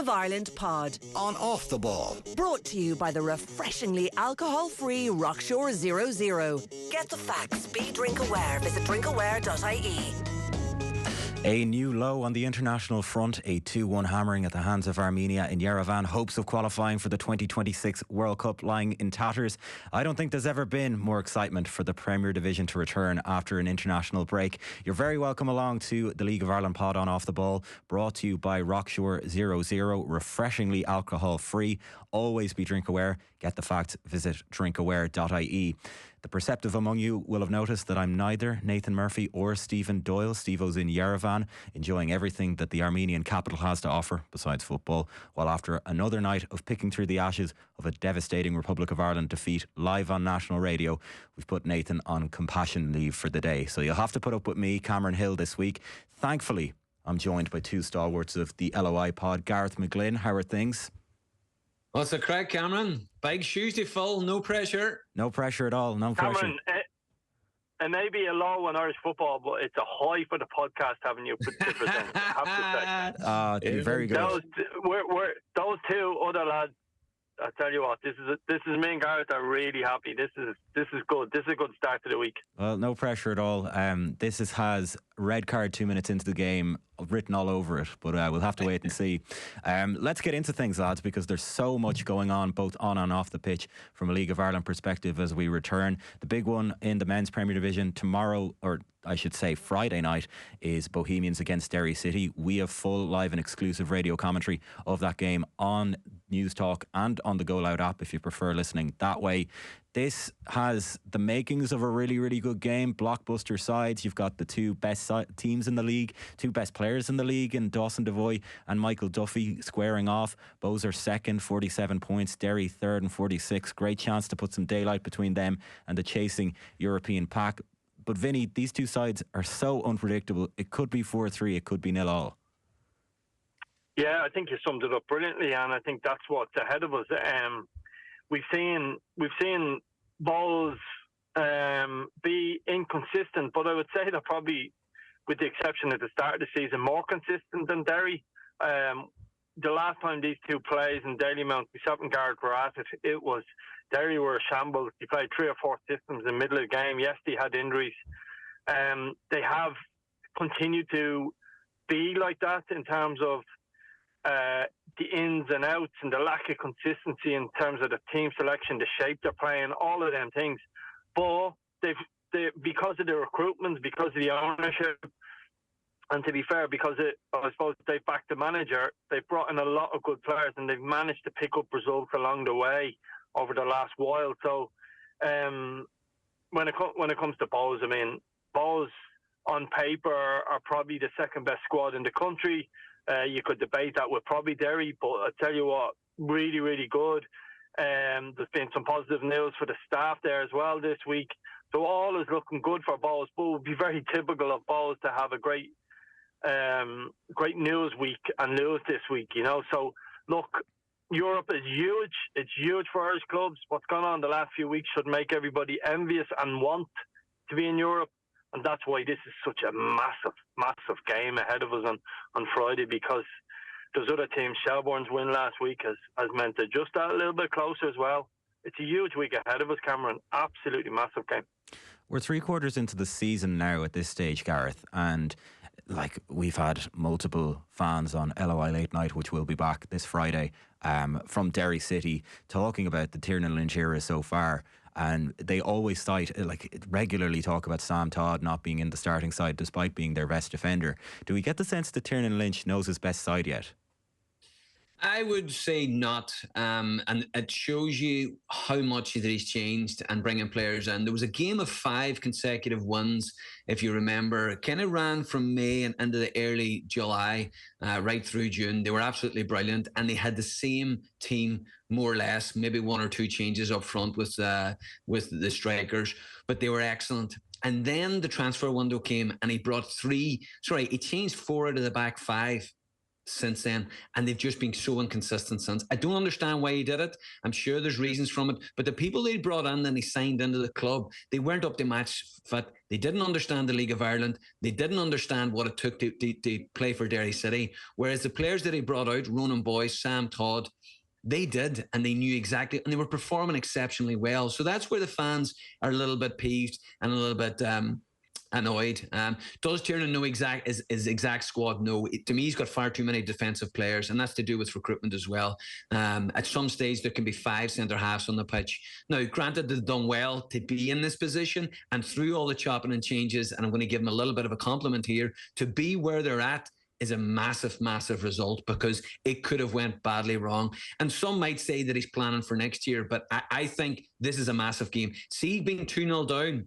of Ireland pod. On Off the Ball. Brought to you by the refreshingly alcohol-free Rockshore 00. Get the facts. Be drink aware. Visit drinkaware.ie. A new low on the international front, a 2-1 hammering at the hands of Armenia in Yerevan. Hopes of qualifying for the 2026 World Cup lying in tatters. I don't think there's ever been more excitement for the Premier Division to return after an international break. You're very welcome along to the League of Ireland pod on Off the Ball, brought to you by Rockshore 00, refreshingly alcohol free. Always be drink aware. Get the facts, visit drinkaware.ie. The perceptive among you will have noticed that I'm neither Nathan Murphy or Stephen Doyle. Stevo's in Yerevan, enjoying everything that the Armenian capital has to offer besides football, while after another night of picking through the ashes of a devastating Republic of Ireland defeat live on national radio, we've put Nathan on compassion leave for the day. So you'll have to put up with me, Cameron Hill, this week. Thankfully, I'm joined by two stalwarts of the LOI pod, Gareth, McGlynn. How are things? What's the crack, Cameron? Big shoes to fill, no pressure. No pressure at all, no pressure. Cameron, it may be a low in Irish football, but it's a high for the podcast having you to present. I have to say. Very good. Those two other lads, I tell you what, this is me and Gareth are really happy. This is good. This is a good start to the week. Well, no pressure at all. This has red card 2 minutes into the game written all over it, but we'll have to wait and see. Let's get into things, lads, because there's so much going on both on and off the pitch from a League of Ireland perspective as we return. The big one in the men's Premier Division tomorrow, or I should say Friday night, is Bohemians against Derry City. We have full live and exclusive radio commentary of that game on News Talk and on the Go Loud app if you prefer listening that way. This has the makings of a really, really good game. Blockbuster sides. You've got the two best teams in the league, two best players in the league in Dawson Devoy and Michael Duffy squaring off. Bohs are second, 47 points. Derry third and 46. Great chance to put some daylight between them and the chasing European pack. But Vinny, these two sides are so unpredictable. It could be 4-3. It could be 0-0. Yeah, I think you summed it up brilliantly, and I think that's what's ahead of us. We've seen Bohs be inconsistent, but I would say they're probably, with the exception at the start of the season, more consistent than Derry. The last time these two plays in Dalymount, myself and Gareth were at it, it was Derry were a shambles. They played 3 or 4 systems in the middle of the game. Yes, they had injuries. They have continued to be like that in terms of the ins and outs and the lack of consistency in terms of the team selection, the shape they're playing, all of them things. But they because of the recruitment, because of the ownership, and to be fair, because I suppose they've backed the manager, they've brought in a lot of good players and they've managed to pick up results along the way over the last while. So when it comes to Bohs, I mean, Bohs on paper are probably the second best squad in the country. You could debate that with probably Derry, but I tell you what, really, really good. There's been some positive news for the staff there as well this week. So all is looking good for Bohs, but it would be very typical of Bohs to have a great news week and lose this week, you know. So look, Europe is huge. It's huge for Irish clubs. What's gone on the last few weeks should make everybody envious and want to be in Europe. And that's why this is such a massive, massive game ahead of us on Friday, because those other teams, Shelbourne's win last week has meant they're just that a little bit closer as well. It's a huge week ahead of us, Cameron. Absolutely massive game. We're 3/4 into the season now at this stage, Gareth, and we've had multiple fans on LOI Late Night, which will be back this Friday, from Derry City, talking about the Tiernan Lynch era so far. And they always regularly talk about Sam Todd not being in the starting side despite being their best defender. Do we get the sense that Tiernan Lynch knows his best side yet? I would say not, and it shows you how much that he's changed and bringing players in. There was a game of 5 consecutive wins, if you remember. It kind of ran from May and into the early July, right through June. They were absolutely brilliant, and they had the same team more or less, maybe 1 or 2 changes up front with the strikers, but they were excellent. And then the transfer window came, and he brought he changed 4 out of the back 5. since then, and they've just been so inconsistent since. I don't understand why he did it. I'm sure there's reasons from it, but the people they brought in and he signed into the club, they weren't up to match fit. They didn't understand the League of Ireland. They didn't understand what it took to play for Derry City. Whereas the players that he brought out, Ronan Boyce, Sam Todd, they did, and they knew exactly, and they were performing exceptionally well. So that's where the fans are a little bit peeved and a little bit annoyed. Does Tiernan know his exact squad? No. To me, he's got far too many defensive players, and that's to do with recruitment as well. At some stage, there can be 5 centre halves on the pitch. Now, granted, they've done well to be in this position, and through all the chopping and changes, and I'm going to give them a little bit of a compliment here, to be where they're at is a massive, massive result, because it could have went badly wrong. And some might say that he's planning for next year, but I think this is a massive game. See, being 2-0 down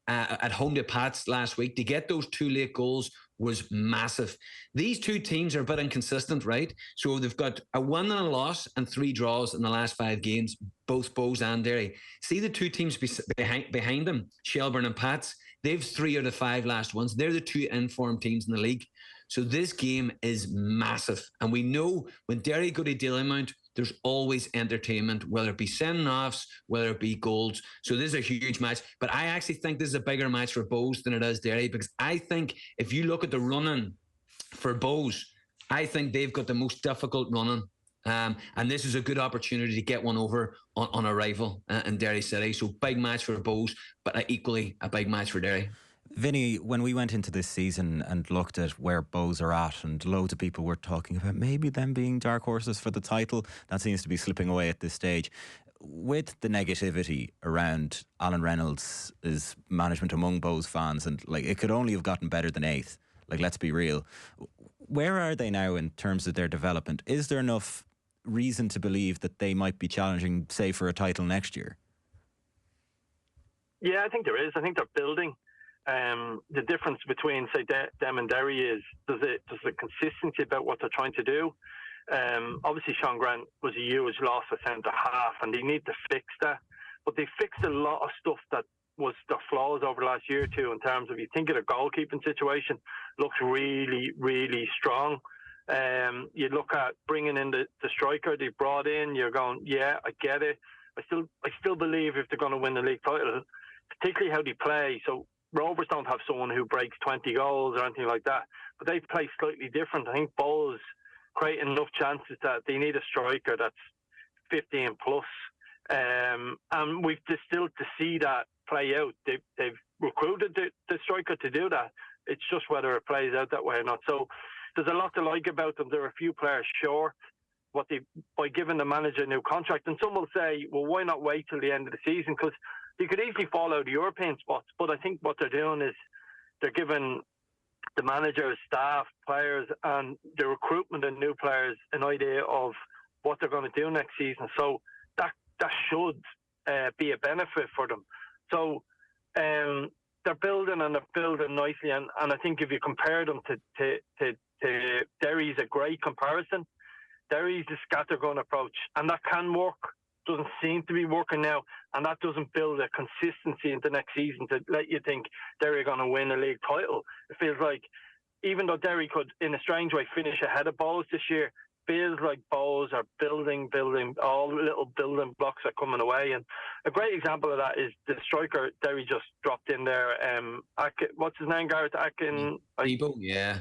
at home to Pats last week, to get those 2 late goals was massive. These 2 teams are a bit inconsistent, right? So they've got a 1 and a loss and 3 draws in the last 5 games, both Bohs and Derry. See the 2 teams behind them, Shelbourne and Pats, they've 3 out of 5 last ones. They're the 2 informed teams in the league. So this game is massive. And we know when Derry go to Dalymount, there's always entertainment, whether it be send-offs, whether it be goals. So this is a huge match. But I actually think this is a bigger match for Bohs than it is Derry, because I think if you look at the running for Bohs, I think they've got the most difficult running. And this is a good opportunity to get one over on a rival in Derry City. So big match for Bohs, but equally a big match for Derry. Vinny, when we went into this season and looked at where Bohs are at, and loads of people were talking about maybe them being dark horses for the title, that seems to be slipping away at this stage. With the negativity around Alan Reynolds' management among Bohs fans, and like it could only have gotten better than 8th, like let's be real. Where are they now in terms of their development? Is there enough reason to believe that they might be challenging, say, for a title next year? Yeah, I think there is. I think they're building. The difference between, say, them and Derry is there's a consistency about what they're trying to do. Obviously, Sean Grant was a huge loss at centre half, and they need to fix that. But they fixed a lot of stuff that was their flaws over the last year or two. In terms of, you think of the goalkeeping situation, looks really, really strong. You look at bringing in the striker they brought in. You're going, yeah, I get it. I still believe if they're going to win the league title, particularly how they play. So Rovers don't have someone who breaks 20 goals or anything like that, but they play slightly different. I think Bohs create enough chances that they need a striker that's 15 plus. And we've still to see that play out. They've recruited the striker to do that. It's just whether it plays out that way or not. So there's a lot to like about them. There are a few players short by giving the manager a new contract. And some will say, well, why not wait till the end of the season? Because you could easily fall out of European spots. But I think what they're doing is they're giving the manager, staff, players, and the recruitment of new players an idea of what they're going to do next season. So that should be a benefit for them. So they're building and they're building nicely. And I think if you compare them to Derry's a great comparison. Derry's a scattergun approach, and that can work. Doesn't seem to be working now, and that doesn't build a consistency into next season to let you think Derry are going to win a league title. It feels like, even though Derry could, in a strange way, finish ahead of Bohs this year, feels like Bohs are building, all the little building blocks are coming away. And a great example of that is the striker Derry just dropped in there. What's his name, Gareth? Stevo, yeah.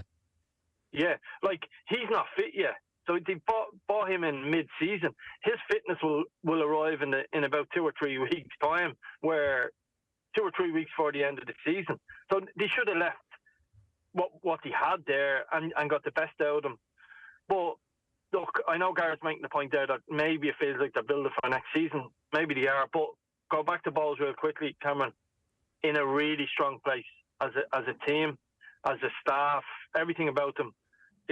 Yeah, like, he's not fit yet. So they bought him in mid-season. His fitness will arrive in about 2 or 3 weeks' time, where 2 or 3 weeks before the end of the season. So they should have left what he had there and got the best out of him. But look, I know Gareth's making the point there that maybe it feels like they're building for next season. Maybe they are. But go back to Bohs real quickly, Cameron. In a really strong place as a team, as a staff, everything about them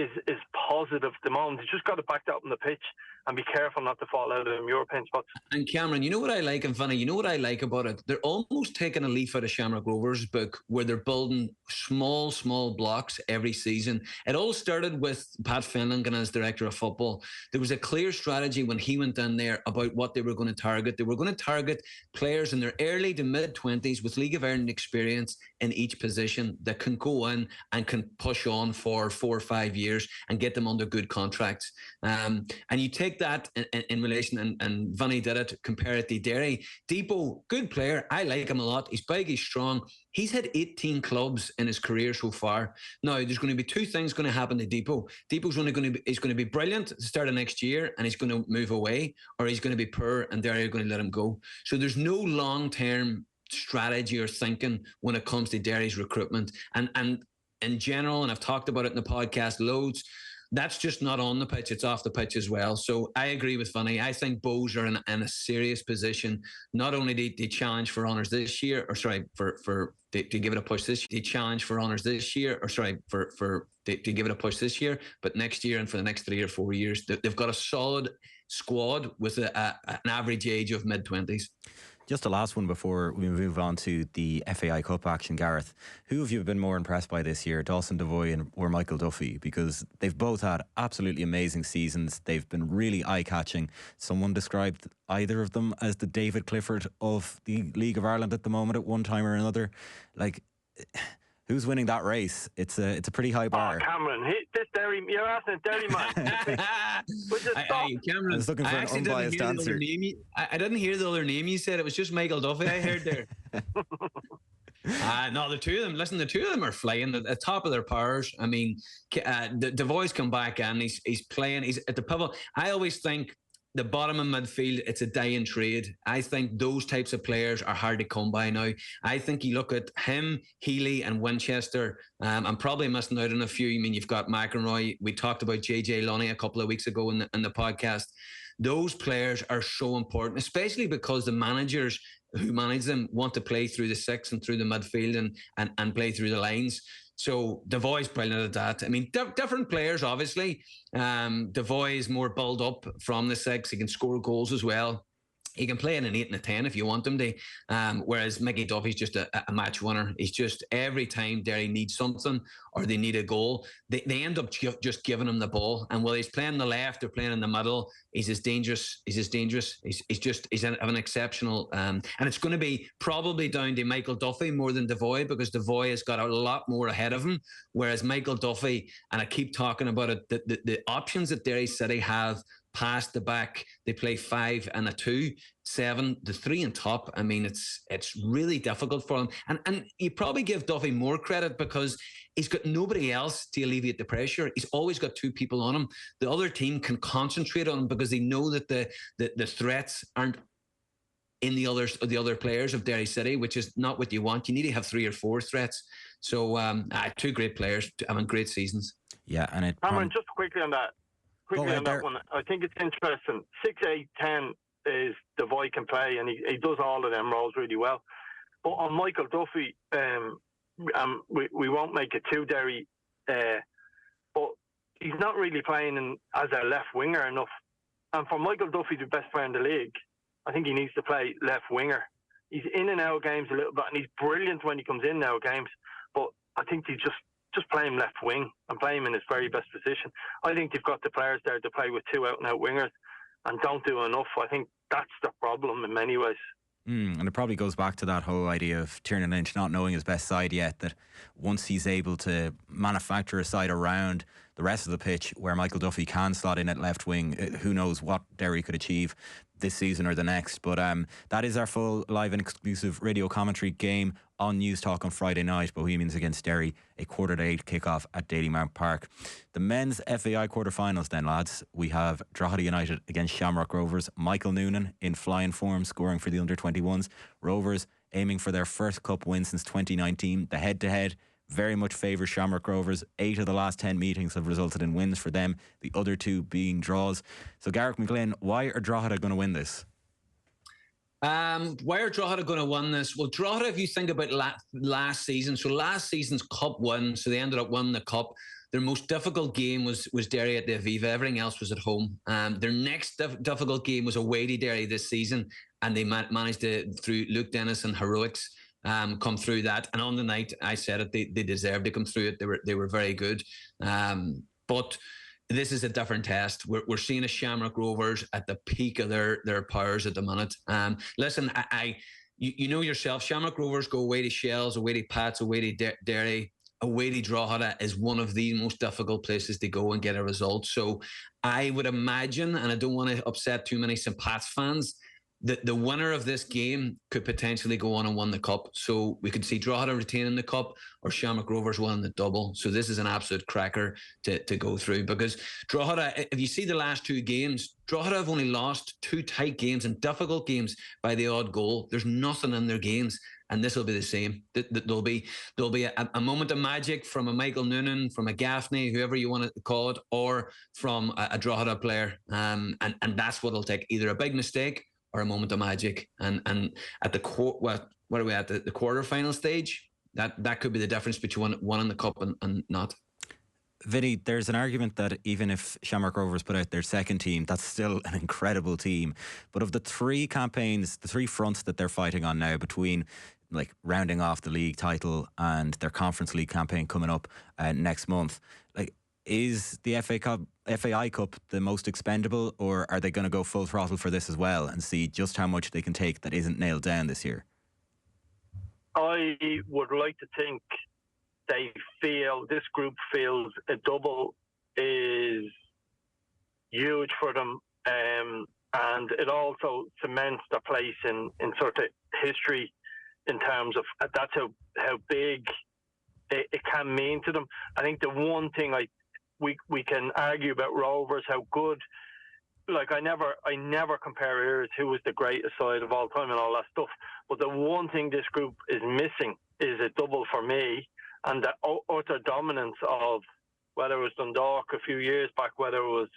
is positive at the moment. They just got to back that up on the pitch, and be careful not to fall out of them European spots. And Cameron, you know what I like, and Vinny, you know what I like about it? They're almost taking a leaf out of Shamrock Rovers' book, where they're building small blocks every season. It all started with Pat Finlingan as director of football. There was a clear strategy when he went in there about what they were going to target. They were going to target players in their early to mid-20s with League of Ireland experience in each position that can go in and can push on for 4 or 5 years and get them under good contracts. And you take that in relation, and Vinny did it, compare it to Derry. Depot, good player. I like him a lot. He's big, he's strong. He's had 18 clubs in his career so far. Now, there's going to be two things going to happen to Depot. Depot's only going to be brilliant at the start of next year, and he's going to move away, or he's going to be poor and Derry are going to let him go. So there's no long-term strategy or thinking when it comes to Derry's recruitment. And in general, and I've talked about it in the podcast loads, that's just not on the pitch, it's off the pitch as well. So I agree with Vinny. I think Bohs are in a serious position, not only to challenge for honours this year, or sorry, to give it a push this year, to challenge for honours this year, or sorry, to give it a push this year, but next year and for the next 3 or 4 years, they've got a solid squad with an average age of mid-20s. Just the last one before we move on to the FAI Cup action, Gareth. Who have you been more impressed by this year, Dawson Devoy or Michael Duffy? Because they've both had absolutely amazing seasons. They've been really eye-catching. Someone described either of them as the David Clifford of the League of Ireland at the moment at one time or another. Like, who's winning that race? It's a pretty high bar. Oh, Cameron, this Derry, you're asking a Derry man. Cameron, I was looking for an unbiased answer. I didn't hear the other name you said. It was just Michael Duffy I heard there. No, the two of them. Listen, the two of them are flying at the top of their powers. I mean, the voice come back and he's playing. He's at the pivot. I always think the bottom of midfield, it's a dying trade. I think those types of players are hard to come by now. I think you look at him, Healy and Winchester. I'm probably missing out on a few. I mean, you've got McEnroy. We talked about JJ Lunny a couple of weeks ago in the podcast. Those players are so important, especially because the managers who manage them want to play through the six and through the midfield and play through the lines. So Devoy's brilliant at that. I mean, different players, obviously. Devoy is more build up from the six. He can score goals as well. He can play in an 8 and a 10 if you want him to. Whereas Mickey Duffy's just a match winner. He's just, every time Derry needs something or they need a goal, they end up just giving him the ball. And while he's playing on the left or playing in the middle, he's as dangerous. He's an exceptional. And it's going to be probably down to Michael Duffy more than Devoy, because Devoy has got a lot more ahead of him. Whereas Michael Duffy, and I keep talking about it, the options that Derry City have past the back, they play 5 and a 2, 7, the 3 and top. I mean, it's really difficult for him. And you probably give Duffy more credit because he's got nobody else to alleviate the pressure. He's always got 2 people on him. The other team can concentrate on him because they know that the threats aren't in the other players of Derry City, which is not what you want. You need to have 3 or 4 threats. So 2 great players having great seasons. Yeah, and Cameron, just quickly on that. That one, I think it's interesting. 6, 8, 10 is Devoy can play, and he does all of them roles really well. But on Michael Duffy, we won't make it too Derry, but he's not really playing as a left winger enough. And for Michael Duffy, the best player in the league, I think he needs to play left winger. He's in and out of games a little bit, and he's brilliant when he comes in now games. But I think he just play him left wing and play him in his very best position. I think they've got the players there to play with 2 out-and-out wingers and don't do enough. I think that's the problem in many ways. And it probably goes back to that whole idea of Tiernan Lynch not knowing his best side yet, that once he's able to manufacture a side around the rest of the pitch where Michael Duffy can slot in at left wing, who knows what Derry could achieve this season or the next. But that is our full live and exclusive radio commentary game on News Talk on Friday night. Bohemians against Derry, a 7:45 kickoff at Dalymount Park. The men's FAI quarter-finals then, lads. We have Drogheda United against Shamrock Rovers. Michael Noonan in flying form, scoring for the under-21s. Rovers aiming for their first cup win since 2019. The head-to-head very much favours Shamrock Rovers. 8 of the last 10 meetings have resulted in wins for them, the other 2 being draws. So Gareth McGlynn, why are Drogheda going to win this? Why are Drogheda going to win this? Well, Drogheda, if you think about last season, so last season's cup win, so they ended up winning the cup. Their most difficult game was Derry at the Aviva. Everything else was at home. Their next difficult game was away to Derry this season, and they managed to, through Luke Dennis and heroics, come through that. And on the night, I said it, they deserved to come through it. They were very good. But this is a different test. We're seeing a Shamrock Rovers at the peak of their powers at the minute. Listen, you know yourself, Shamrock Rovers go away to Shells, away to Pats, away to Derry, away to Drogheda is one of the most difficult places to go and get a result. So I would imagine, and I don't want to upset too many St. Pat's fans, that the winner of this game could potentially go on and win the cup. So we could see Drogheda retaining the cup or Shamrock Rovers winning the double. So this is an absolute cracker to go through, because Drogheda, if you see the last two games, Drogheda have only lost two tight games and difficult games by the odd goal. There's nothing in their games, and this will be the same. There'll be a moment of magic from a Michael Noonan, from a Gaffney, whoever you want to call it, or from a Drogheda player, and that's what it'll take, either a big mistake or a moment of magic. And at the what are we at, the quarterfinal stage? That could be the difference between winning the cup and not. Vinny, there's an argument that even if Shamrock Rovers put out their second team, that's still an incredible team. But of the three campaigns, the three fronts that they're fighting on now, between like rounding off the league title and their Conference League campaign coming up next month, like, is the FAI Cup the most expendable, or are they going to go full throttle for this as well and see just how much they can take that isn't nailed down this year? I would like to think this group feels a double is huge for them, and it also cements their place in sort of history in terms of that's how big it can mean to them. I think the one thing we can argue about Rovers, how good, like I never compare eras who was the greatest side of all time and all that stuff, but the one thing this group is missing is a double for me, and the utter dominance of, whether it was Dundalk a few years back, whether it was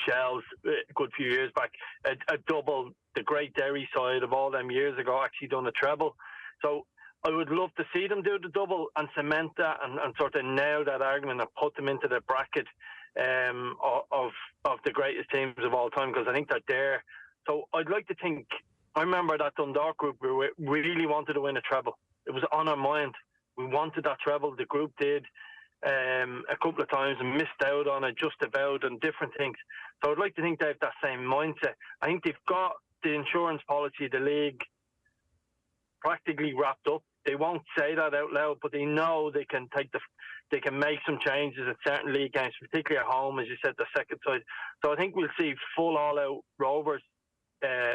Shells a good few years back, a double, the great Derry side of all them years ago actually done a treble. So I would love to see them do the double and cement that and sort of nail that argument and put them into the bracket of the greatest teams of all time, because I think they're there. So I'd like to think, I remember that Dundalk group, we really wanted to win a treble. It was on our mind. We wanted that treble. The group did a couple of times and missed out on it just about, and different things. So I'd like to think they have that same mindset. I think they've got the insurance policy of the league practically wrapped up. They won't say that out loud, but they know they can make some changes at certain league games, particularly at home, as you said, the second side. So I think we'll see full all-out Rovers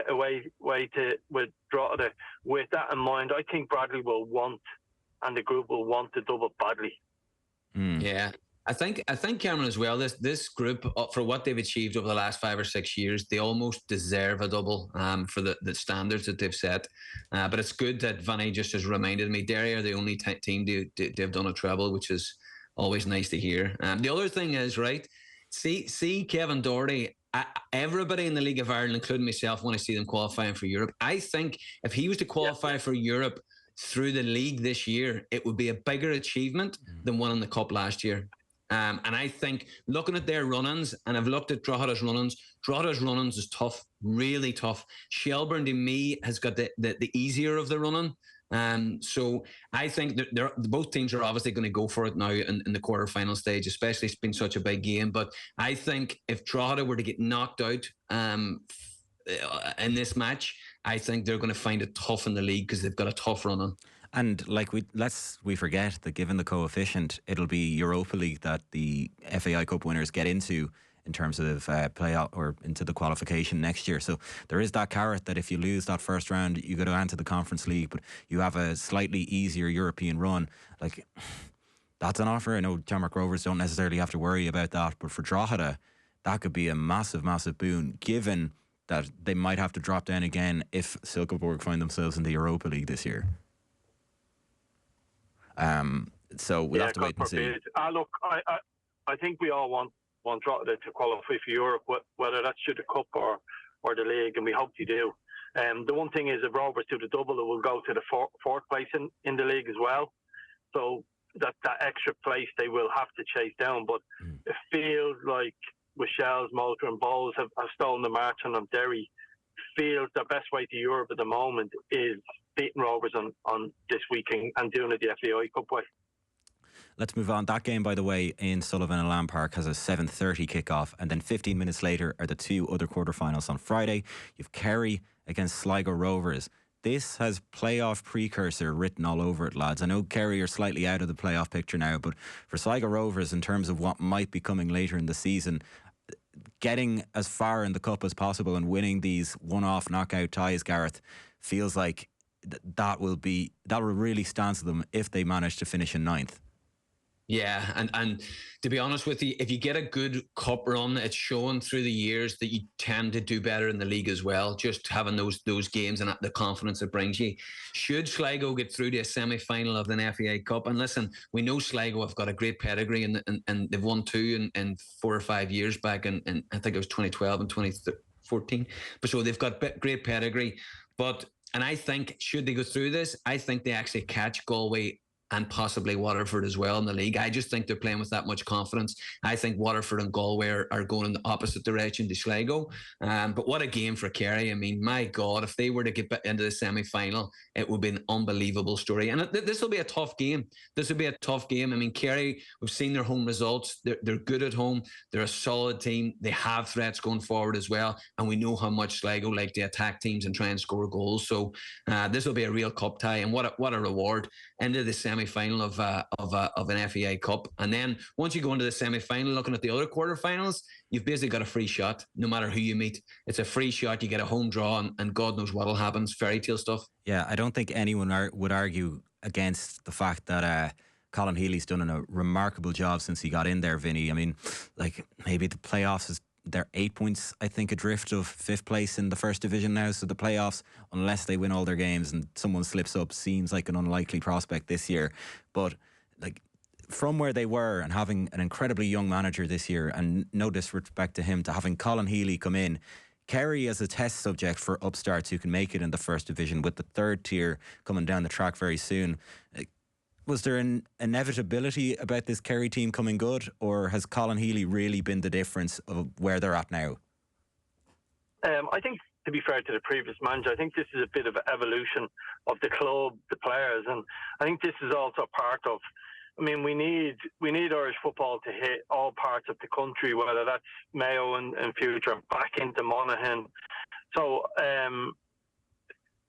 away with Drogheda. With that in mind, I think Bradley will want, and the group will want the double badly. Yeah. I think Cameron as well, this group, for what they've achieved over the last 5 or 6 years, they almost deserve a double for the standards that they've set. But it's good that Vinny just has reminded me Derry are the only team to have done a treble, which is always nice to hear. The other thing is, right, see Kevin Doherty, everybody in the League of Ireland, including myself, want to see them qualifying for Europe. I think if he was to qualify for Europe through the league this year, it would be a bigger achievement than winning the cup last year. And I think, looking at their run-ins, and I've looked at Drogheda's run-ins is tough, really tough. Shelbourne, to me, has got the easier of the run-in. So I think that both teams are obviously going to go for it now in the quarter-final stage, especially it's been such a big game. But I think if Drogheda were to get knocked out in this match, I think they're going to find it tough in the league because they've got a tough run-in. And like we forget that given the coefficient, it'll be Europa League that the FAI Cup winners get into in terms of play-out or into the qualification next year. So there is that carrot that if you lose that first round, you go on to the Conference League, but you have a slightly easier European run. Like, that's an offer. I know Shamrock Rovers don't necessarily have to worry about that, but for Drogheda, that could be a massive, massive boon, given that they might have to drop down again if Silkeborg find themselves in the Europa League this year. So we'll have to wait and see. Look, I think we all want Drogheda to qualify for Europe, whether that's through the Cup or the league, and we hope they do. The one thing is, if Rovers do the double, it will go to the fourth place in the league as well. So that extra place they will have to chase down. But it feels like with Shells, Moulter and Bohs have stolen the march on Derry. Feels the best way to Europe at the moment is beating Rovers on this weekend and doing it the FAI Cup way. Let's move on. That game, by the way, in Sullivan and Lamb Park has a 7:30 kickoff, and then 15 minutes later are the two other quarterfinals on Friday. You've Kerry against Sligo Rovers. This has playoff precursor written all over it, lads. I know Kerry are slightly out of the playoff picture now, but for Sligo Rovers, in terms of what might be coming later in the season, getting as far in the cup as possible and winning these one-off knockout ties, Gareth, feels like that will really stand to them if they manage to finish in ninth. Yeah, and to be honest with you, if you get a good cup run, it's shown through the years that you tend to do better in the league as well. Just having those games and the confidence it brings you. Should Sligo get through to a semi-final of the FAI Cup, and listen, we know Sligo have got a great pedigree, and they've won two in 4 or 5 years back, and I think it was 2012 and 2014. But so they've got great pedigree. And I think should they go through this, I think they actually catch Galway and possibly Waterford as well in the league. I just think they're playing with that much confidence. I think Waterford and Galway are going in the opposite direction to Sligo. But what a game for Kerry. I mean, my God, if they were to get into the semi-final, it would be an unbelievable story. And this will be a tough game. I mean, Kerry, we've seen their home results. They're good at home. They're a solid team. They have threats going forward as well. And we know how much Sligo like to attack teams and try and score goals. So this will be a real cup tie. And what a reward. Into the semi-final of an FAI Cup. And then once you go into the semi-final, looking at the other quarterfinals, you've basically got a free shot no matter who you meet. It's a free shot. You get a home draw, and God knows what'll happen. It's fairy tale stuff. Yeah, I don't think anyone would argue against the fact that Colin Healy's done a remarkable job since he got in there, Vinny. I mean, like, maybe the playoffs is they're 8 points, I think, adrift of fifth place in the first division now. So the playoffs, unless they win all their games and someone slips up, seems like an unlikely prospect this year. But like, from where they were and having an incredibly young manager this year, and no disrespect to him, to having Colin Healy come in, Kerry as a test subject for upstarts who can make it in the first division, with the third tier coming down the track very soon. Was there an inevitability about this Kerry team coming good, or has Colin Healy really been the difference of where they're at now? I think, to be fair to the previous manager, I think this is a bit of an evolution of the club, the players, and I think this is also part of. I mean, we need Irish football to hit all parts of the country, whether that's Mayo and future, back into Monaghan. So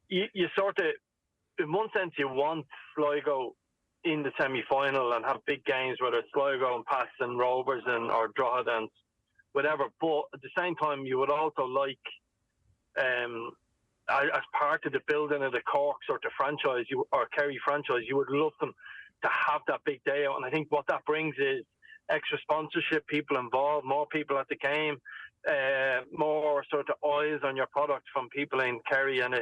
you sort of, in one sense, you want Sligo in the semi-final and have big games, whether it's Sligo and Pats and Rovers or Drogheda and whatever. But at the same time, you would also like, as part of the building of the Cork sort of franchise, or Kerry franchise, you would love them to have that big day out. And I think what that brings is extra sponsorship, people involved, more people at the game, more sort of eyes on your product from people in Kerry, and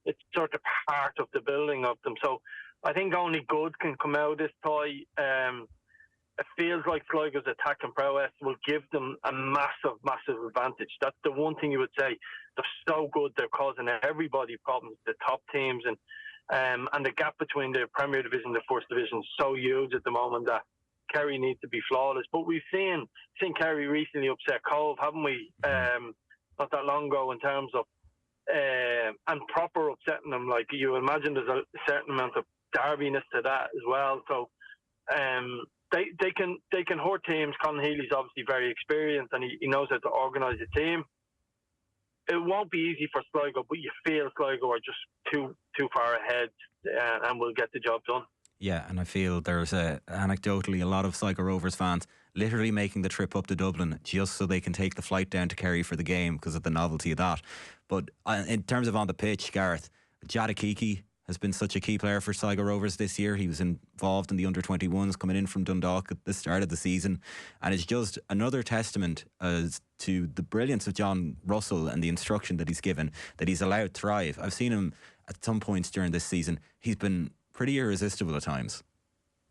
it's sort of part of the building of them. So I think only good can come out of this tie. It feels like Sligo's attacking prowess will give them a massive, massive advantage. That's the one thing you would say. They're so good, they're causing everybody problems, the top teams, and the gap between the Premier Division and the First Division is so huge at the moment that Kerry needs to be flawless. But we've seen Kerry recently upset Cove, haven't we? Not that long ago, in terms of and proper upsetting them. Like, you imagine there's a certain amount of darbiness to that as well. So they can hurt teams. Colin Healy's obviously very experienced, and he knows how to organise a team. It won't be easy for Sligo, but you feel Sligo are just too far ahead, and will get the job done. Yeah, and I feel there's anecdotally a lot of Sligo Rovers fans literally making the trip up to Dublin just so they can take the flight down to Kerry for the game because of the novelty of that. But in terms of on the pitch, Gareth, Jadakiki has been such a key player for Sligo Rovers this year. He was involved in the under-21s coming in from Dundalk at the start of the season, and it's just another testament as to the brilliance of John Russell and the instruction that he's given, that he's allowed thrive. I've seen him at some points during this season. He's been pretty irresistible at times.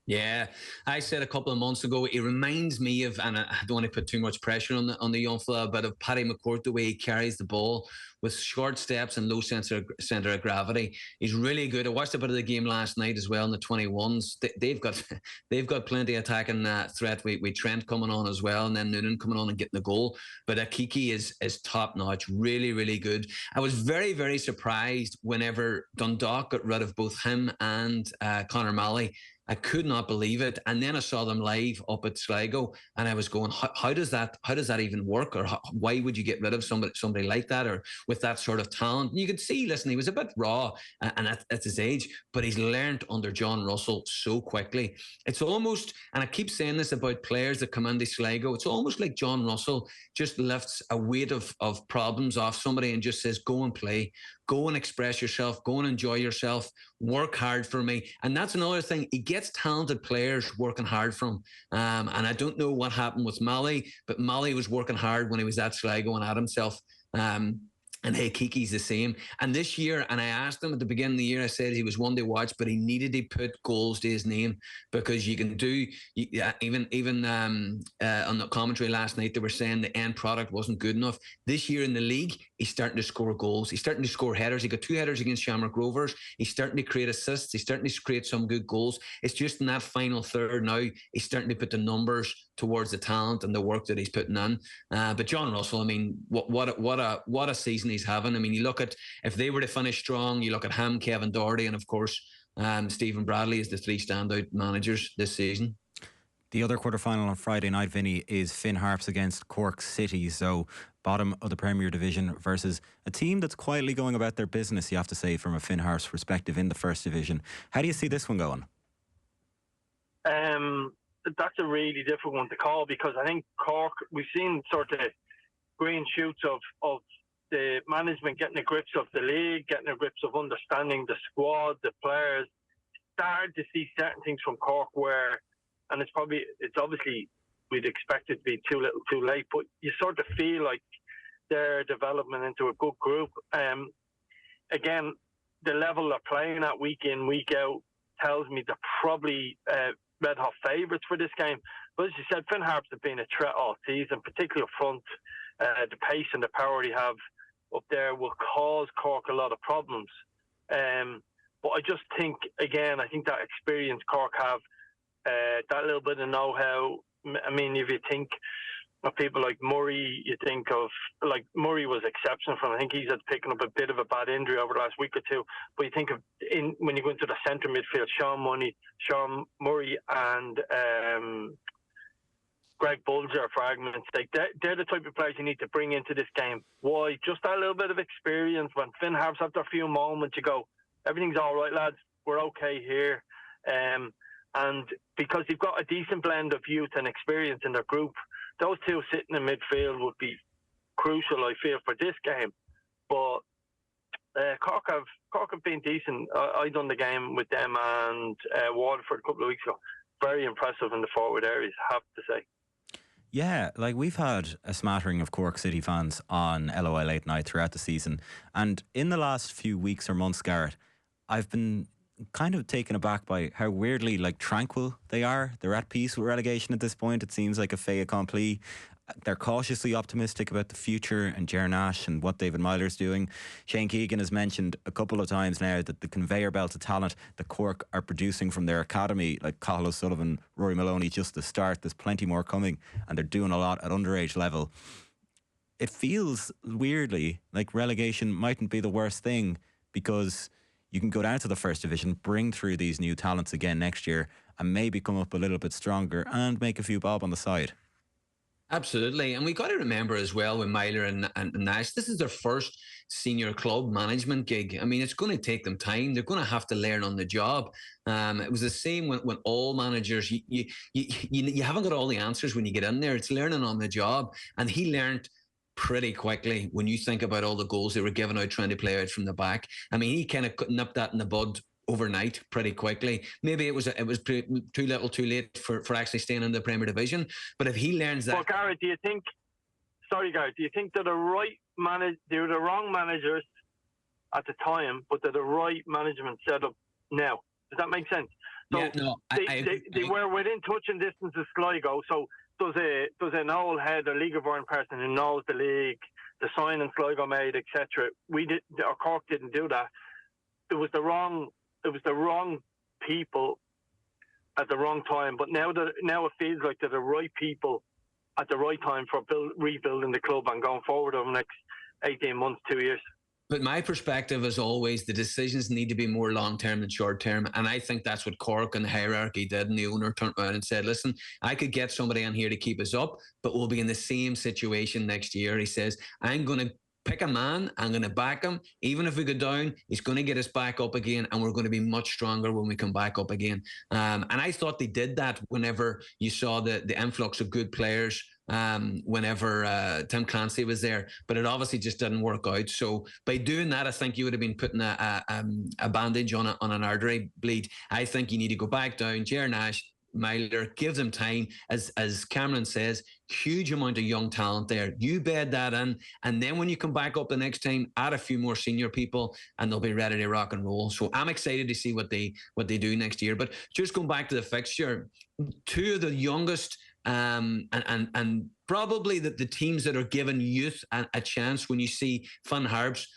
Yeah, I said a couple of months ago, he reminds me of, and I don't want to put too much pressure on the young fella, but of Paddy McCourt, the way he carries the ball with short steps and low centre of gravity. He's really good. I watched a bit of the game last night as well in the 21s. They've got plenty of attacking threat with Trent coming on as well, and then Noonan coming on and getting the goal. But Akiki is top notch, really, really good. I was very, very surprised whenever Dundalk got rid of both him and Conor Malley. I could not believe it, and then I saw them live up at Sligo, and I was going, "How does that even work? Or why would you get rid of somebody like that, or with that sort of talent?" And you could see, listen, he was a bit raw, and at his age, but he's learned under John Russell so quickly. It's almost, and I keep saying this about players that come into Sligo, it's almost like John Russell just lifts a weight of problems off somebody and just says, "Go and play." Go and express yourself. Go and enjoy yourself. Work hard for me. And that's another thing. He gets talented players working hard for him. And I don't know what happened with Malley, but Malley was working hard when he was at Sligo and at himself. And hey, Kiki's the same. And this year, and I asked him at the beginning of the year, I said he was one to watch, but he needed to put goals to his name, because you can do, even on the commentary last night, they were saying the end product wasn't good enough. This year in the league, he's starting to score goals. He's starting to score headers. He got 2 headers against Shamrock Rovers. He's starting to create assists. He's starting to create some good goals. It's just in that final third now, he's starting to put the numbers towards the talent and the work that he's putting in. But John Russell, I mean, what a season he's having. I mean, you look at, if they were to finish strong, you look at him, Kevin Doherty, and of course Stephen Bradley as the 3 standout managers this season. The other quarter-final on Friday night, Vinny, is Finn Harps against Cork City. So bottom of the Premier Division versus a team that's quietly going about their business, you have to say, from a Finn Harps perspective in the First Division. How do you see this one going? That's a really difficult one to call, because I think Cork, we've seen sort of green shoots of the management getting the grips of the league, getting the grips of understanding the squad, the players. Started to see certain things from Cork where, and it's obviously we'd expect it to be too little too late, but you sort of feel like they're developing into a good group. Again, the level they're playing at week in, week out tells me they're probably red hot favourites for this game. But as you said, Finn Harps have been a threat all season, particularly up front. The pace and the power they have up there will cause Cork a lot of problems. But I just think, again, I think that experience Cork have, that little bit of know-how. I mean, if you think of people like Murray, you think of, like, Murray was exceptional from, I think he's picking up a bit of a bad injury over the last week or two. But you think of, when you go into the centre midfield, Sean Murray and Greg Bulger, for argument's sake, they're the type of players you need to bring into this game. Why? Just that little bit of experience. When Finn Harps, after a few moments, you go, everything's all right, lads, we're okay here. And because they've got a decent blend of youth and experience in their group, those two sitting in midfield would be crucial, I feel, for this game. But Cork have been decent. I done the game with them and Waterford a couple of weeks ago. Very impressive in the forward areas, I have to say. Yeah, like, we've had a smattering of Cork City fans on LOI Late Night throughout the season. And in the last few weeks or months, Gareth, I've been kind of taken aback by how weirdly, like, tranquil they are. They're at peace with relegation at this point. It seems like a fait accompli. They're cautiously optimistic about the future and Ger Nash and what David Myler's doing. Shane Keegan has mentioned a couple of times now that the conveyor belt of talent that Cork are producing from their academy, like Cathal O'Sullivan, Rory Maloney, just the start. There's plenty more coming, and they're doing a lot at underage level. It feels weirdly like relegation mightn't be the worst thing, because you can go down to the First Division, bring through these new talents again next year, and maybe come up a little bit stronger and make a few bob on the side. Absolutely. And we got to remember as well, with Myler and Nash, this is their first senior club management gig. I mean, it's going to take them time. They're going to have to learn on the job. It was the same when all managers, you haven't got all the answers when you get in there. It's learning on the job. And he learned pretty quickly when you think about all the goals they were giving out, trying to play out from the back. I mean, he kind of nipped that in the bud overnight pretty quickly. Maybe it was too little too late for actually staying in the Premier Division. But if he learns that... Well, Gareth, do you think they're the right they were the wrong managers at the time, but they're the right management setup now? Does that make sense? So yeah, no, they were within touching distance of Sligo. So does an old head, a League of Ireland person who knows the league, the signing Sligo made, etc. Or Cork didn't do that. It was the wrong people at the wrong time. But now it feels like they're the right people at the right time for rebuilding the club and going forward over the next 18 months, 2 years. But my perspective is always the decisions need to be more long-term than short-term. And I think that's what Cork and the hierarchy did. And the owner turned around and said, listen, I could get somebody in here to keep us up, but we'll be in the same situation next year. He says, I'm going to pick a man, I'm going to back him. Even if we go down, he's going to get us back up again, and we're going to be much stronger when we come back up again. And I thought they did that whenever you saw the influx of good players, whenever Tim Clancy was there, but it obviously just didn't work out. So by doing that, I think you would have been putting a bandage on an artery bleed. I think you need to go back down, Jer Nash, Myler, give them time. As Cameron says, huge amount of young talent there. You bed that in, and then when you come back up the next time, add a few more senior people, and they'll be ready to rock and roll. So I'm excited to see what they do next year. But just going back to the fixture, two of the youngest and probably the teams that are giving youth a chance. When you see Harps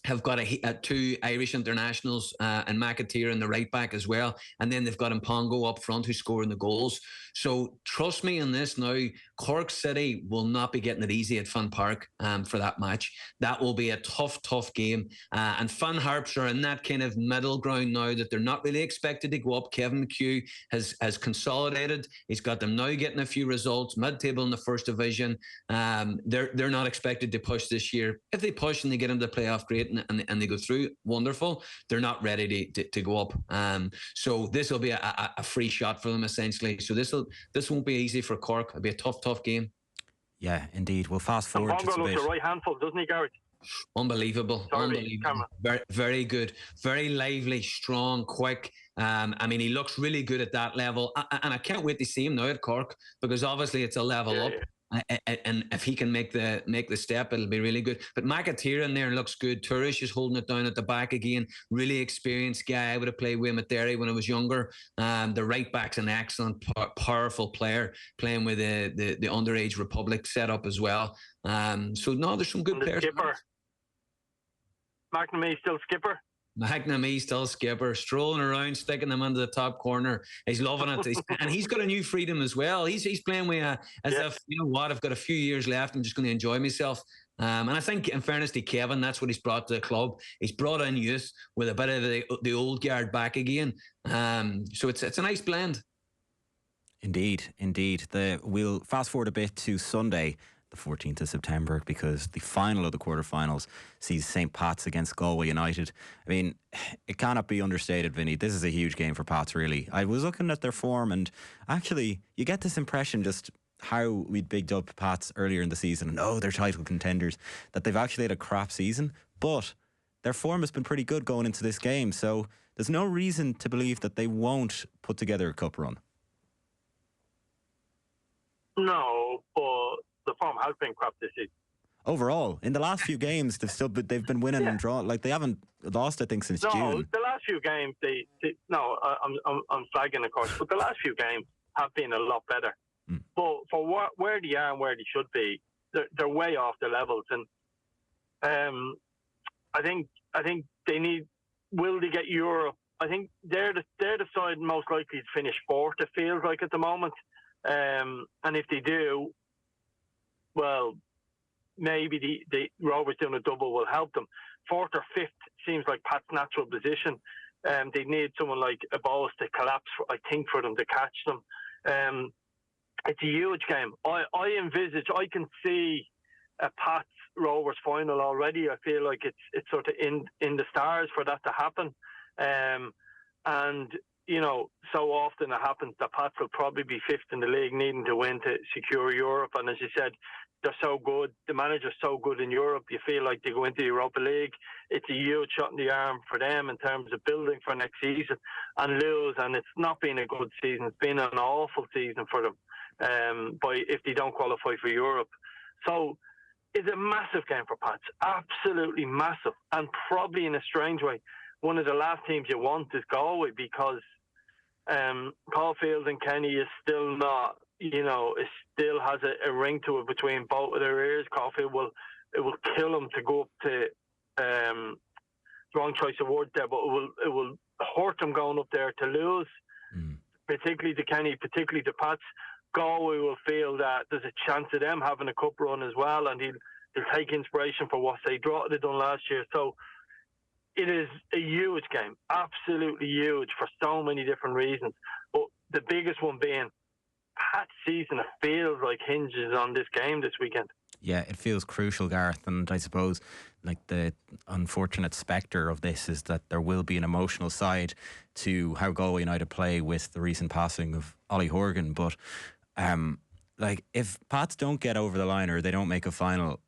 have got two Irish internationals and McAteer in the right back as well, and then they've got Mpongo up front who's scoring the goals. So trust me in this now, Cork City will not be getting it easy at Finn Park for that match. That will be a tough game. And Finn Harps are in that kind of middle ground now that they're not really expected to go up. Kevin McHugh has consolidated. He's got them now getting a few results, mid-table in the first division. They're not expected to push this year. If they push and they get into the playoff, great, and they go through, wonderful. They're not ready to go up. So this will be a free shot for them, essentially. So this won't be easy for Cork. It'll be a tough game. Yeah, indeed. We'll fast forward just a bit. Looks a right handful, doesn't he, Gareth? Unbelievable. Very, very good. Very lively, strong, quick. I mean, he looks really good at that level. And I can't wait to see him now at Cork, because obviously it's a level up. Yeah. And if he can make the step, it'll be really good. But McAteer in there looks good. Turish is holding it down at the back again. Really experienced guy. I would have played with him at Derry when I was younger. The right back's an excellent, powerful player, playing with the underage Republic setup as well. So no, there's some good players. Skipper. McNamee still skipper. McNamee still skipper, strolling around, sticking them into the top corner. He's loving it, and he's got a new freedom as well. He's playing with if, you know what, I've got a few years left. I'm just going to enjoy myself. And I think, in fairness to Kevin, that's what he's brought to the club. He's brought in youth with a bit of the old guard back again. So it's a nice blend. Indeed. We'll fast forward a bit to Sunday, the 14th of September, because the final of the quarterfinals sees St. Pat's against Galway United. I mean, it cannot be understated, Vinny. This is a huge game for Pats, really. I was looking at their form, and actually, you get this impression just how we'd bigged up Pats earlier in the season, and they're title contenders, that they've actually had a crap season, but their form has been pretty good going into this game, so there's no reason to believe that they won't put together a cup run. No, but the form has been crap this season. Overall, in the last few games, they've been winning and drawing. Like, they haven't lost, I think, since June. No, the last few games, I'm flagging, of course, but the last few games have been a lot better. But for where they are and where they should be, they're way off their levels. And I think they need. Will they get Europe? I think they're the side most likely to finish fourth. It feels like at the moment. And if they do, well, maybe the Rovers doing a double will help them. Fourth or fifth seems like Pat's natural position. They need someone like a Bohs to collapse, I think, for them to catch them. It's a huge game. I can see a Pats Rovers final already. I feel like it's sort of in the stars for that to happen. And you know, so often it happens that Pats will probably be fifth in the league, needing to win to secure Europe. And as you said, they're so good. The manager's so good in Europe. You feel like they go into the Europa League. It's a huge shot in the arm for them in terms of building for next season, and lose. And it's not been a good season. It's been an awful season for them. If they don't qualify for Europe. So it's a massive game for Pats. Absolutely massive. And probably in a strange way, one of the last teams you want is Galway, because Caulfield and Kenny is still not, it still has a ring to it between both of their ears. Caulfield it will kill him to go up to wrong choice of word there, but it will hurt him going up there to lose, particularly to Kenny, particularly to Pats. Galway will feel that there's a chance of them having a cup run as well, and he'll take inspiration for what they done last year. So it is a huge game, absolutely huge for so many different reasons. But the biggest one being Pat's season, it feels like hinges on this game this weekend. Yeah, it feels crucial, Gareth, and I suppose like the unfortunate spectre of this is that there will be an emotional side to how Galway United play with the recent passing of Ollie Horgan. But like if Pats don't get over the line or they don't make a final,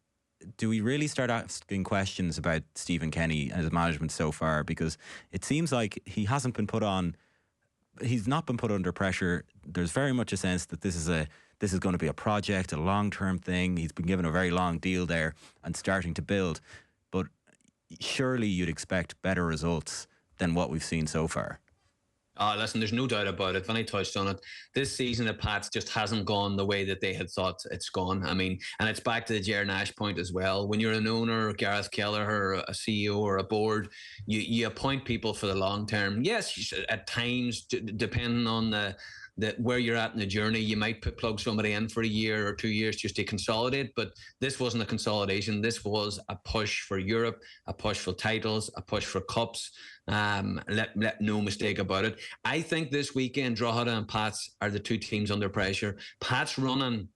do we really start asking questions about Stephen Kenny and his management so far? Because it seems like he's not been put under pressure. There's very much a sense that this is going to be a project, a long-term thing. He's been given a very long deal there and starting to build. But surely you'd expect better results than what we've seen so far. Listen, there's no doubt about it. Vinny touched on it. This season at Pats just hasn't gone the way that they had thought it's gone. I mean, and it's back to the Ger Nash point as well. When you're an owner, Gareth Kelleher, a CEO or a board, you appoint people for the long term. Yes, at times, depending on the where you're at in the journey, you might plug somebody in for a year or 2 years just to consolidate. But this wasn't a consolidation. This was a push for Europe, a push for titles, a push for cups. Let no mistake about it. I think this weekend Drogheda and Pats are the two teams under pressure. Pats running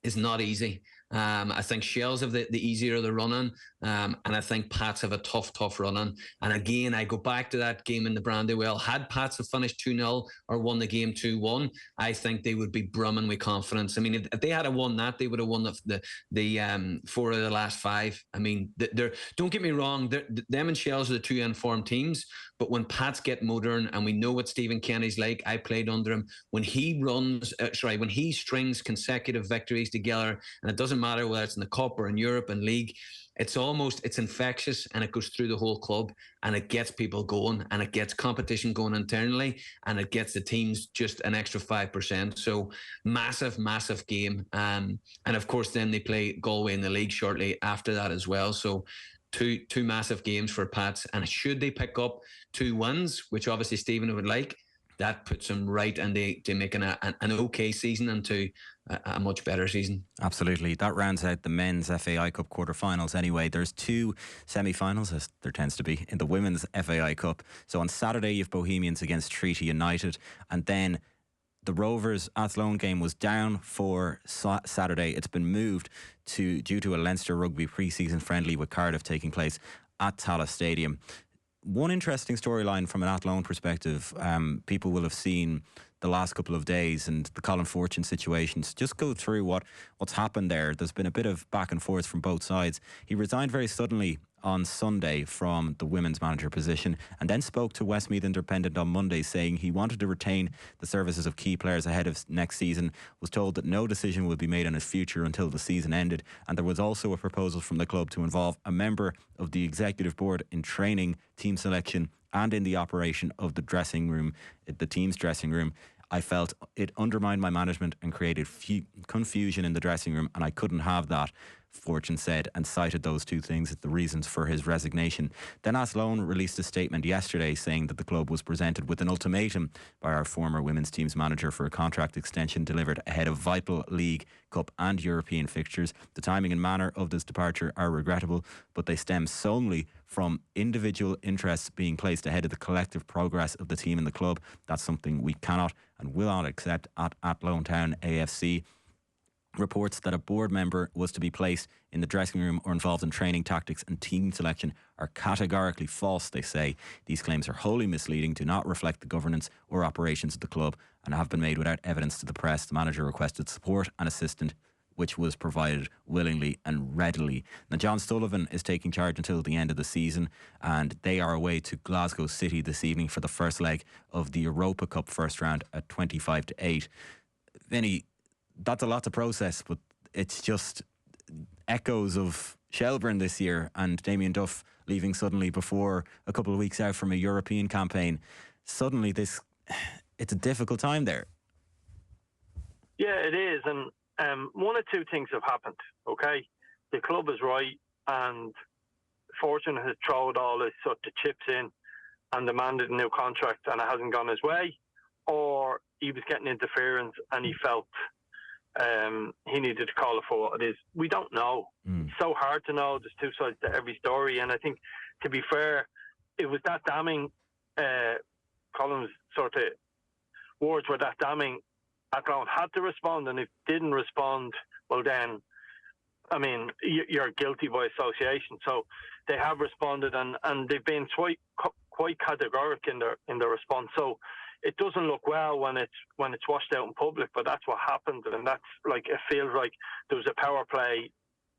is not easy. I think Shells have the easier of the running, and I think Pats have a tough running. And again, I go back to that game in the Brandywell. Had Pats have finished 2-0 or won the game 2-1, I think they would be brimming with confidence. I mean, if they had won that, they would have won the 4 of the last 5. I mean, don't get me wrong, them and Shells are the two informed teams. But when Pats get modern, and we know what Stephen Kenny's like, I played under him. When he when he strings consecutive victories together, and it doesn't matter whether it's in the Cup or in Europe and League, it's infectious, and it goes through the whole club, and it gets people going, and it gets competition going internally, and it gets the teams just an extra 5%. So massive game. And of course, then they play Galway in the league shortly after that as well. So two massive games for Pats, and should they pick up 2 wins, which obviously Stephen would like, that puts them right into making an okay season into a much better season. Absolutely. That rounds out the men's FAI Cup quarterfinals anyway. There's 2 semi-finals, as there tends to be, in the women's FAI Cup. So on Saturday you've Bohemians against Treaty United, and then the Rovers Athlone game was down for Saturday. It's been moved due to a Leinster rugby pre-season friendly with Cardiff taking place at Tallaght Stadium. One interesting storyline from an Athlone perspective, people will have seen the last couple of days and the Colin Fortune situations. Just go through what's happened there. There's been a bit of back and forth from both sides. He resigned very suddenly on Sunday from the women's manager position, and then spoke to Westmeath Independent on Monday saying he wanted to retain the services of key players ahead of next season, was told that no decision would be made on his future until the season ended, and there was also a proposal from the club to involve a member of the executive board in training, team selection and in the operation of the dressing room, the team's dressing room. I felt it undermined my management and created confusion in the dressing room, and I couldn't have that, Fortune said, and cited those 2 things as the reasons for his resignation. Then Athlone released a statement yesterday saying that the club was presented with an ultimatum by our former women's team's manager for a contract extension delivered ahead of vital League, Cup and European fixtures. The timing and manner of this departure are regrettable, but they stem solely from individual interests being placed ahead of the collective progress of the team and the club. That's something we cannot and will not accept at Athlone Town AFC. Reports that a board member was to be placed in the dressing room or involved in training tactics and team selection are categorically false, they say. These claims are wholly misleading, do not reflect the governance or operations of the club, and have been made without evidence to the press. The manager requested support and assistance, which was provided willingly and readily. Now, John Sullivan is taking charge until the end of the season, and they are away to Glasgow City this evening for the first leg of the Europa Cup first round at 25-8. Vinny, that's a lot to process, but it's just echoes of Shelburne this year and Damien Duff leaving suddenly before a couple of weeks out from a European campaign. Suddenly this it's a difficult time there. Yeah, it is. And one or two things have happened, okay? The club is right, and Fortune has thrown all his sort of chips in and demanded a new contract, and it hasn't gone his way, or he was getting interference and he felt he needed to call it for what it is. We don't know. It's so hard to know. There's two sides to every story, and I think, to be fair, it was that damning, Colin's sort of words were that damning. Athlone had to respond, and if didn't respond, well then, I mean, you're guilty by association. So they have responded, and they've been quite categoric in their response. So it doesn't look well when it's washed out in public, but that's what happened, and that's like, it feels like there was a power play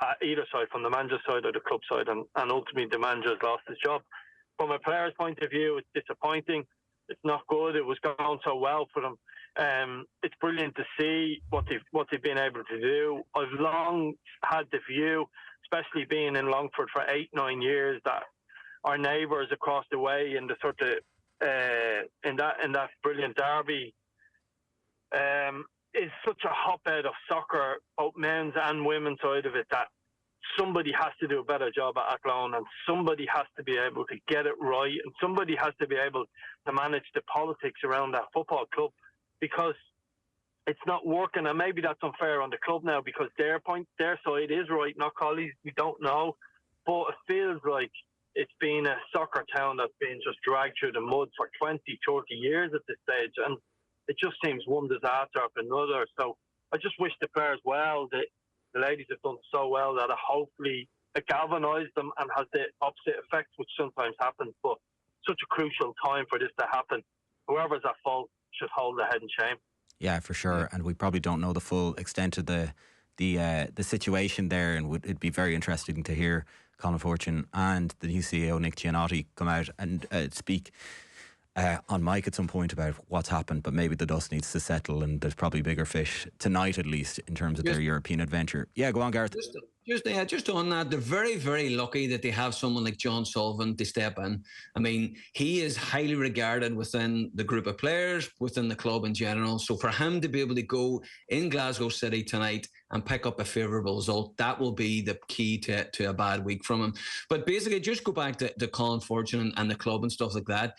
at either side, from the manager's side or the club side, and ultimately the manager's lost his job. From a player's point of view, it's disappointing. It's not good. It was going so well for them. It's brilliant to see what they've been able to do. I've long had the view, especially being in Longford for 8-9 years, that our neighbours across the way in the sort of in that brilliant derby is such a hotbed of soccer, both men's and women's side of it, that somebody has to do a better job at Athlone, and somebody has to be able to get it right, and somebody has to be able to manage the politics around that football club, because it's not working. And maybe that's unfair on the club now, because their side is right, not Colley's. We don't know, but it feels like it's been a soccer town that's been just dragged through the mud for 20, 30 years at this stage, and it just seems one disaster after another. So I just wish the players well. The ladies have done so well that hopefully it galvanised them and has the opposite effect, which sometimes happens. But such a crucial time for this to happen. Whoever's at fault should hold their head in shame. Yeah, for sure. And we probably don't know the full extent of the situation there, and it'd be very interesting to hear Colin Fortune and the new CEO Nick Giannotti come out and speak on mic at some point about what's happened. But maybe the dust needs to settle, and there's probably bigger fish tonight, at least, in terms of their European adventure. Yeah, go on, Gareth. Just on that, they're very, very lucky that they have someone like John Sullivan to step in. I mean, he is highly regarded within the group of players, within the club in general. So for him to be able to go in Glasgow City tonight and pick up a favourable result, that will be the key to a bad week from him. But basically, just go back to Colin Fortune and the club and stuff like that.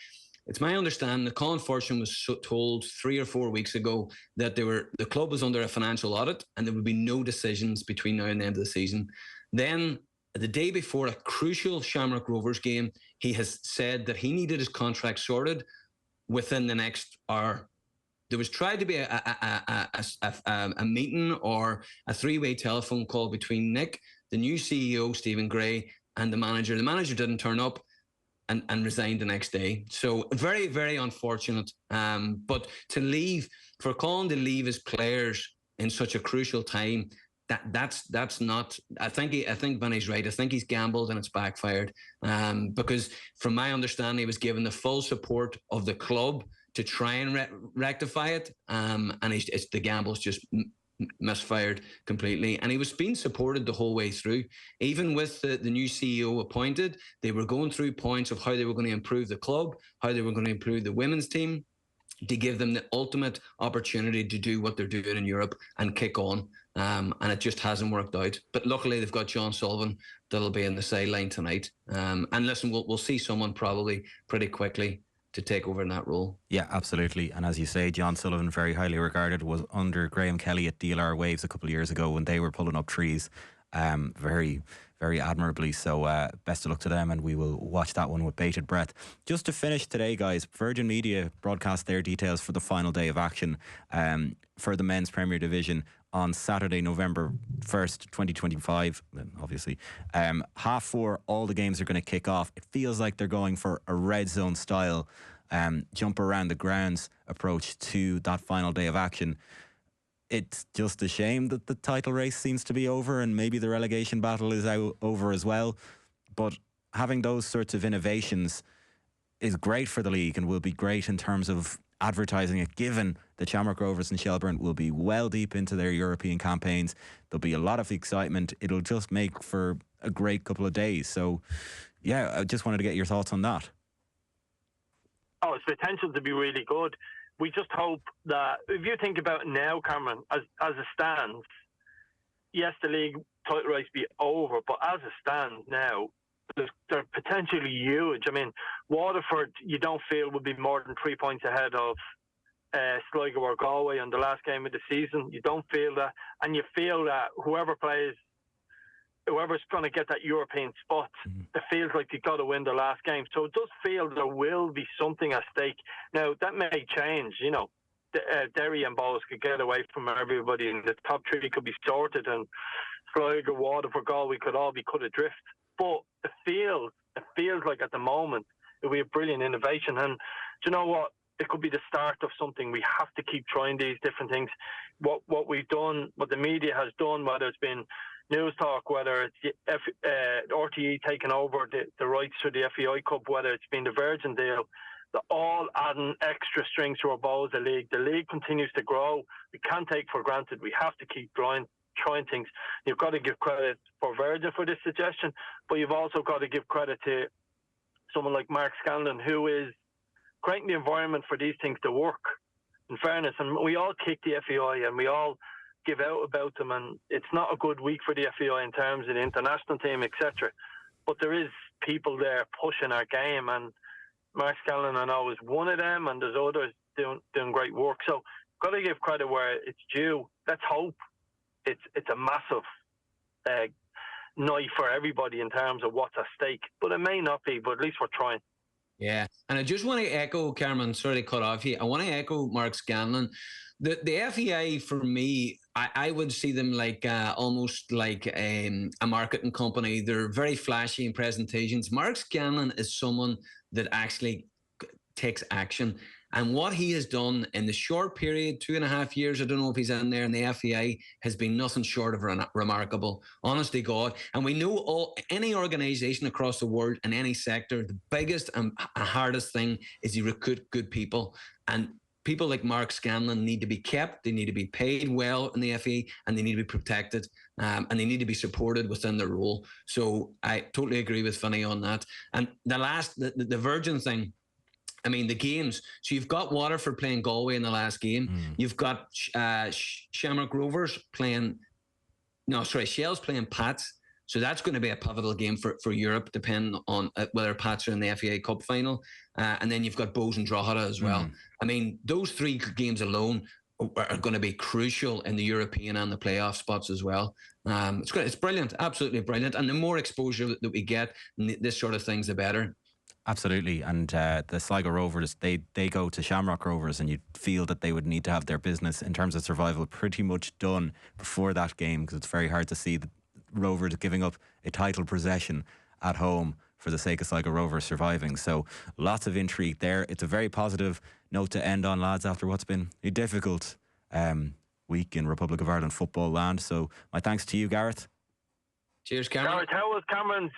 It's my understanding that Colin Fortune was told 3 or 4 weeks ago that the club was under a financial audit and there would be no decisions between now and the end of the season. Then, the day before a crucial Shamrock Rovers game, he has said that he needed his contract sorted within the next hour. There was tried to be a meeting or a 3-way telephone call between Nick, the new CEO, Stephen Gray, and the manager. The manager didn't turn up and resigned the next day. So very, very unfortunate. But for Colin to leave his players in such a crucial time, that's not. I think Vinny's right. I think he's gambled and it's backfired. Because from my understanding, he was given the full support of the club to try and rectify it. And the gamble's just misfired completely, and he was being supported the whole way through. Even with the new CEO appointed, they were going through points of how they were going to improve the club, how they were going to improve the women's team, to give them the ultimate opportunity to do what they're doing in Europe and kick on. And it just hasn't worked out. But luckily, they've got John Sullivan that'll be in the sideline tonight. And listen, we'll see someone probably pretty quickly to take over in that role. Yeah, absolutely. And as you say, John Sullivan, very highly regarded, was under Graham Kelly at DLR Waves a couple of years ago when they were pulling up trees very, very admirably. So best of luck to them, and we will watch that one with bated breath. Just to finish today, guys, Virgin Media broadcast their details for the final day of action for the Men's Premier Division on Saturday, November 1st, 2025, obviously. 4:30, all the games are going to kick off. It feels like they're going for a red zone style jump around the grounds approach to that final day of action. It's just a shame that the title race seems to be over, and maybe the relegation battle is over as well. But having those sorts of innovations is great for the league and will be great in terms of advertising it, given that Shamrock Rovers and Shelbourne will be well deep into their European campaigns. There'll be a lot of excitement. It'll just make for a great couple of days. So, yeah, I just wanted to get your thoughts on that. Oh, it's potential to be really good. we just hope that, if you think about it now, Cameron, as it stands, yes, the league title race be over, but as it stands now, they're potentially huge. I mean, Waterford, you don't feel would be more than 3 points ahead of Sligo or Galway on the last game of the season. You don't feel that, and you feel that whoever's going to get that European spot, it feels like they've got to win the last game. So it does feel there will be something at stake. Now, that may change, you know. Derry and Bohs could get away from everybody, and the top three could be sorted, and Sligo, Waterford, Galway could all be cut adrift. But it feels like at the moment it will be a brilliant innovation. And do you know what? It could be the start of something. We have to keep trying these different things. What we've done, what the media has done, whether it's been News Talk, whether it's RTE taking over the rights for the FAI Cup, whether it's been the Virgin deal, they're all adding extra strings to our bows. The league continues to grow. We can't take for granted. We have to keep trying things. You've got to give credit for Virgin for this suggestion, but you've also got to give credit to someone like Mark Scanlon, who is creating the environment for these things to work, in fairness. And we all kick the FAI and we all give out about them, and it's not a good week for the FAI in terms of the international team, etc. But there is people there pushing our game, and Mark Scanlon, I know, is one of them, and there's others doing great work. So got to give credit where it's due. Let's hope it's a massive night for everybody in terms of what's at stake. But it may not be, but at least we're trying. Yeah, and I just want to echo, Cameron, sorry to cut off you. I want to echo Mark Scanlon. The FAI, for me, I would see them like almost like a marketing company. They're very flashy in presentations. Mark Scanlon is someone that actually takes action. And what he has done in the short period, 2.5 years, I don't know if he's in there in the FAI, has been nothing short of remarkable. Honest to God. And we know any organisation across the world in any sector, the biggest and hardest thing is you recruit good people. And people like Mark Scanlon need to be kept, they need to be paid well in the FAI, and they need to be protected, and they need to be supported within their role. So I totally agree with Vinny on that. And the Virgin thing, I mean, the games. So you've got Waterford playing Galway in the last game. You've got Shamrock Rovers Shell's playing Pats. So that's going to be a pivotal game for Europe, depending on whether Pats are in the FAI Cup final. And then you've got Bohs and Drogheda as well. I mean, those three games alone are going to be crucial in the European and the playoff spots as well. It's great. It's brilliant. Absolutely brilliant. And the more exposure that we get, this sort of things, the better. Absolutely. And the Sligo Rovers, they go to Shamrock Rovers, and you'd feel that they would need to have their business in terms of survival pretty much done before that game, because it's very hard to see the Rovers giving up a title possession at home for the sake of Sligo Rovers surviving. So lots of intrigue there. It's a very positive note to end on, lads, after what's been a difficult week in Republic of Ireland football land. So my thanks to you, Gareth. Cheers, Cameron. Gareth, how was Cameron's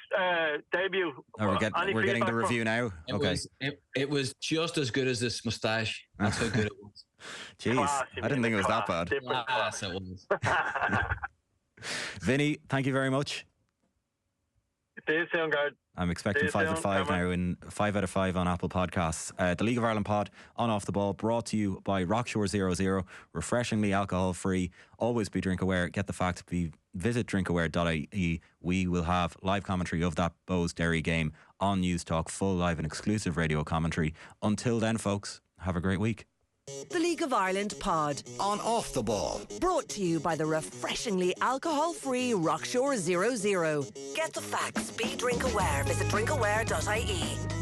debut? We're getting the review now. It was just as good as this moustache. That's how good it was. Jeez, I didn't think it was that bad. Class it was. Vinny, thank you very much. See you soon, guys. I'm expecting 5 out of 5 now, in 5 out of 5 on Apple Podcasts. The League of Ireland pod on Off the Ball, brought to you by Rockshore 00, refreshingly alcohol free. Always be drink aware. Get the facts. Visit drinkaware.ie. We will have live commentary of that Bohs Derry game on News Talk, full live and exclusive radio commentary. Until then, folks, have a great week. The League of Ireland pod on Off the Ball, brought to you by the refreshingly alcohol-free Rockshore 00. Get the facts, be drink aware. Visit drinkaware.ie.